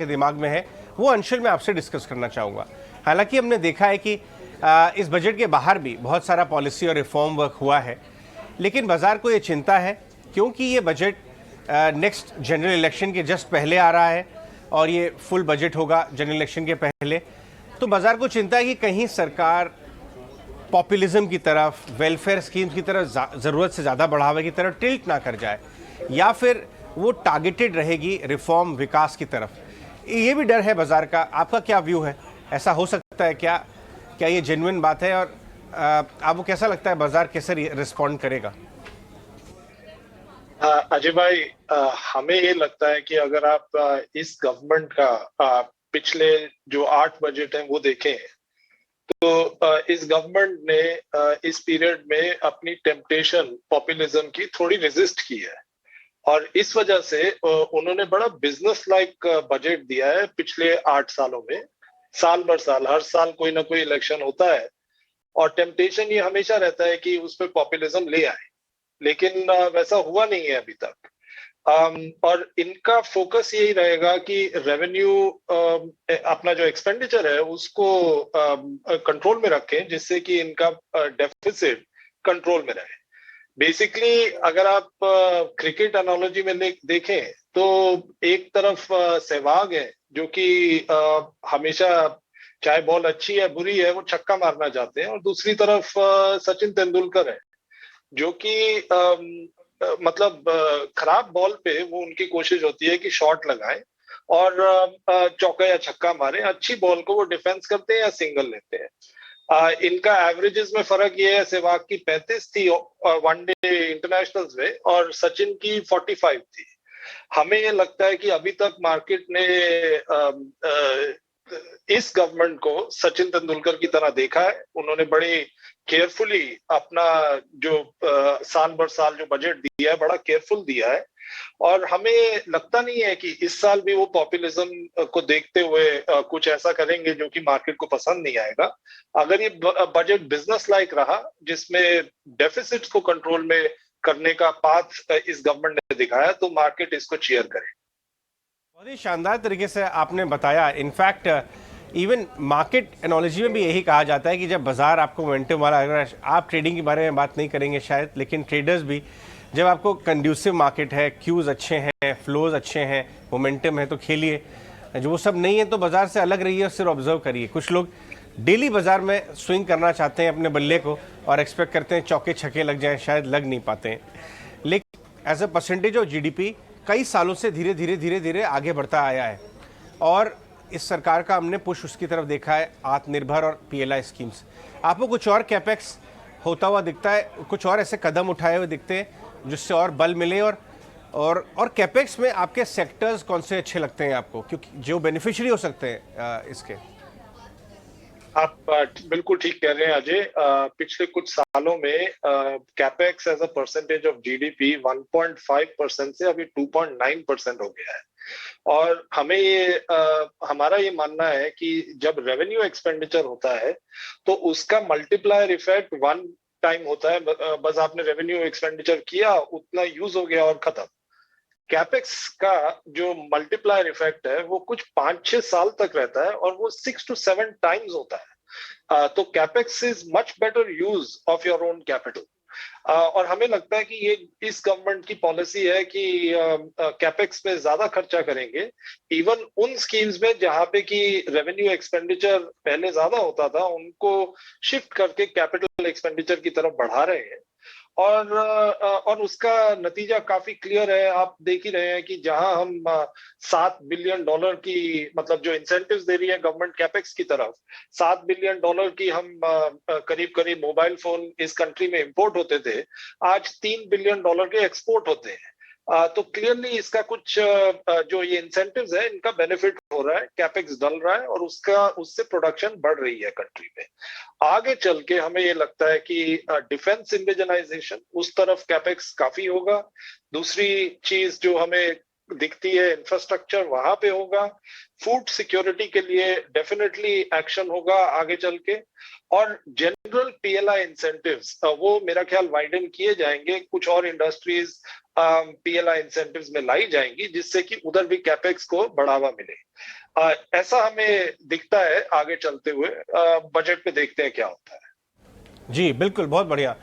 के दिमाग में है वो अंशुल मैं आपसे डिस्कस करना चाहूँगा। हालांकि हमने देखा है कि इस बजट के बाहर भी बहुत सारा पॉलिसी और रिफॉर्म वर्क हुआ है, लेकिन बाजार को ये चिंता है क्योंकि ये बजट नेक्स्ट जनरल इलेक्शन के जस्ट पहले आ रहा है और ये फुल बजट होगा जनरल इलेक्शन के पहले। तो बाजार को चिंता है कि कहीं सरकार पॉपुलिज्म की तरफ, वेलफेयर स्कीम्स की तरफ, ज़रूरत से ज़्यादा बढ़ावे की तरफ टिल्ट ना कर जाए, या फिर वो टारगेटेड रहेगी रिफॉर्म विकास की तरफ। ये भी डर है बाजार का। आपका क्या व्यू है, ऐसा हो सकता है क्या? क्या ये जेन्युइन बात है? और आपको कैसा लगता है बाजार कैसे रिस्पॉन्ड करेगा? अजय भाई, हमें ये लगता है कि अगर आप इस गवर्नमेंट का पिछले जो 8 बजट हैं वो देखें तो इस गवर्नमेंट ने इस पीरियड में अपनी टेम्पटेशन पॉपुलिज्म की थोड़ी रेजिस्ट की है और इस वजह से उन्होंने बड़ा बिजनेस लाइक बजट दिया है पिछले 8 सालों में। साल भर साल हर साल कोई ना कोई इलेक्शन होता है और टेम्पटेशन ये हमेशा रहता है कि उस पर पॉपुलिज्म ले आए, लेकिन वैसा हुआ नहीं है अभी तक। और इनका फोकस यही रहेगा कि रेवेन्यू अपना जो एक्सपेंडिचर है उसको कंट्रोल में रखें, जिससे कि इनका डेफिसिट कंट्रोल में रहे। बेसिकली अगर आप क्रिकेट एनालॉजी में देखें तो एक तरफ सहवाग है जो कि हमेशा चाहे बॉल अच्छी है बुरी है वो छक्का मारना चाहते हैं, और दूसरी तरफ सचिन तेंदुलकर है जो कि मतलब खराब बॉल पे वो उनकी कोशिश होती है कि शॉट लगाएं और चौका या छक्का मारें। अच्छी बॉल को वो डिफेंस करते हैं या सिंगल लेते हैं। इनका एवरेजेस में फर्क ये है, सहवाग की 35 थी वनडे इंटरनेशनल्स में और सचिन की 45 थी। हमें ये लगता है कि अभी तक मार्केट ने इस गवर्नमेंट को सचिन तेंदुलकर की तरह देखा है। उन्होंने बड़ी केयरफुली अपना जो साल भर साल जो बजट दिया है बड़ा केयरफुल दिया है, और हमें लगता नहीं है कि इस साल भी वो पॉपुलिज्म को देखते हुए कुछ ऐसा करेंगे जो कि मार्केट को पसंद नहीं आएगा। अगर ये बजट बिजनेस लाइक रहा जिसमें डेफिसिट्स को कंट्रोल में करने का पाथ इस गवर्नमेंट ने दिखाया तो मार्केट इसको चीयर करे। बहुत ही शानदार तरीके से आपने बताया। इनफैक्ट इवन मार्केट एनालॉजी में भी यही कहा जाता है कि जब बाजार आपको मोमेंटम वाला, अगर आप ट्रेडिंग के बारे में बात नहीं करेंगे शायद, लेकिन ट्रेडर्स भी, जब आपको कंड्यूसिव मार्केट है, क्यूज अच्छे हैं, फ्लोज अच्छे हैं, मोमेंटम है, तो खेलिए। जो वो सब नहीं है तो बाजार से अलग रहिए और सिर्फ ऑब्जर्व करिए। कुछ लोग डेली बाजार में स्विंग करना चाहते हैं अपने बल्ले को और एक्सपेक्ट करते हैं चौके छक्के लग जाएं, शायद लग नहीं पाते हैं। लेकिन as a percentage of GDP कई सालों से धीरे धीरे आगे बढ़ता आया है और इस सरकार का हमने पुश उसकी तरफ देखा है, आत्मनिर्भर और पीएलआई स्कीम्स। आपको कुछ और कैपेक्स होता हुआ दिखता है, कुछ और ऐसे कदम उठाए हुए दिखते हैं जिससे और बल मिले? और कैपेक्स में आपके सेक्टर्स कौन से अच्छे लगते हैं आपको, क्योंकि जो बेनिफिशियरी हो सकते हैं इसके? आप बिल्कुल ठीक कह रहे हैं अजय। पिछले कुछ सालों में capex as a percentage of GDP 1.5% से अभी 2.9% हो गया है। और हमें हमारा ये मानना है कि जब रेवेन्यू एक्सपेंडिचर होता है तो उसका मल्टीप्लायर इफेक्ट वन टाइम होता है। बस आपने रेवेन्यू एक्सपेंडिचर किया, उतना यूज हो गया और खत्म। कैपेक्स का जो मल्टीप्लायर इफेक्ट है वो कुछ 5-6 साल तक रहता है और वो 6 to 7 टाइम्स होता है। तो capex is much better use of your own capital. और हमें लगता है कि ये इस गवर्नमेंट की पॉलिसी है कि कैपेक्स में ज्यादा खर्चा करेंगे। इवन उन स्कीम्स में जहां पे कि रेवेन्यू एक्सपेंडिचर पहले ज्यादा होता था उनको शिफ्ट करके कैपिटल एक्सपेंडिचर की तरफ बढ़ा रहे हैं। और उसका नतीजा काफी क्लियर है। आप देख ही रहे हैं कि जहां हम $7 बिलियन की मतलब जो इंसेंटिव्स दे रही है गवर्नमेंट कैपेक्स की तरफ, $7 बिलियन की हम करीब करीब मोबाइल फोन इस कंट्री में इंपोर्ट होते थे, आज $3 बिलियन के एक्सपोर्ट होते हैं। तो क्लियरली इसका कुछ जो ये इंसेंटिव्स है इनका बेनिफिट हो रहा है, कैपेक्स डल रहा है और उससे प्रोडक्शन बढ़ रही है कंट्री में। आगे चल के हमें ये लगता है कि डिफेंस इंडिजनाइजेशन उस तरफ कैपेक्स काफी होगा। दूसरी चीज जो हमें दिखती है इंफ्रास्ट्रक्चर वहां पे होगा। फूड सिक्योरिटी के लिए डेफिनेटली एक्शन होगा आगे चल के। और जनरल पीएलआई इंसेंटिव्स वो मेरा ख्याल वाइडन किए जाएंगे, कुछ और इंडस्ट्रीज पीएलआई इंसेंटिव्स में लाई जाएंगी जिससे कि उधर भी कैपेक्स को बढ़ावा मिले। ऐसा हमें दिखता है आगे चलते हुए। बजट पे देखते हैं क्या होता है। जी बिल्कुल, बहुत बढ़िया।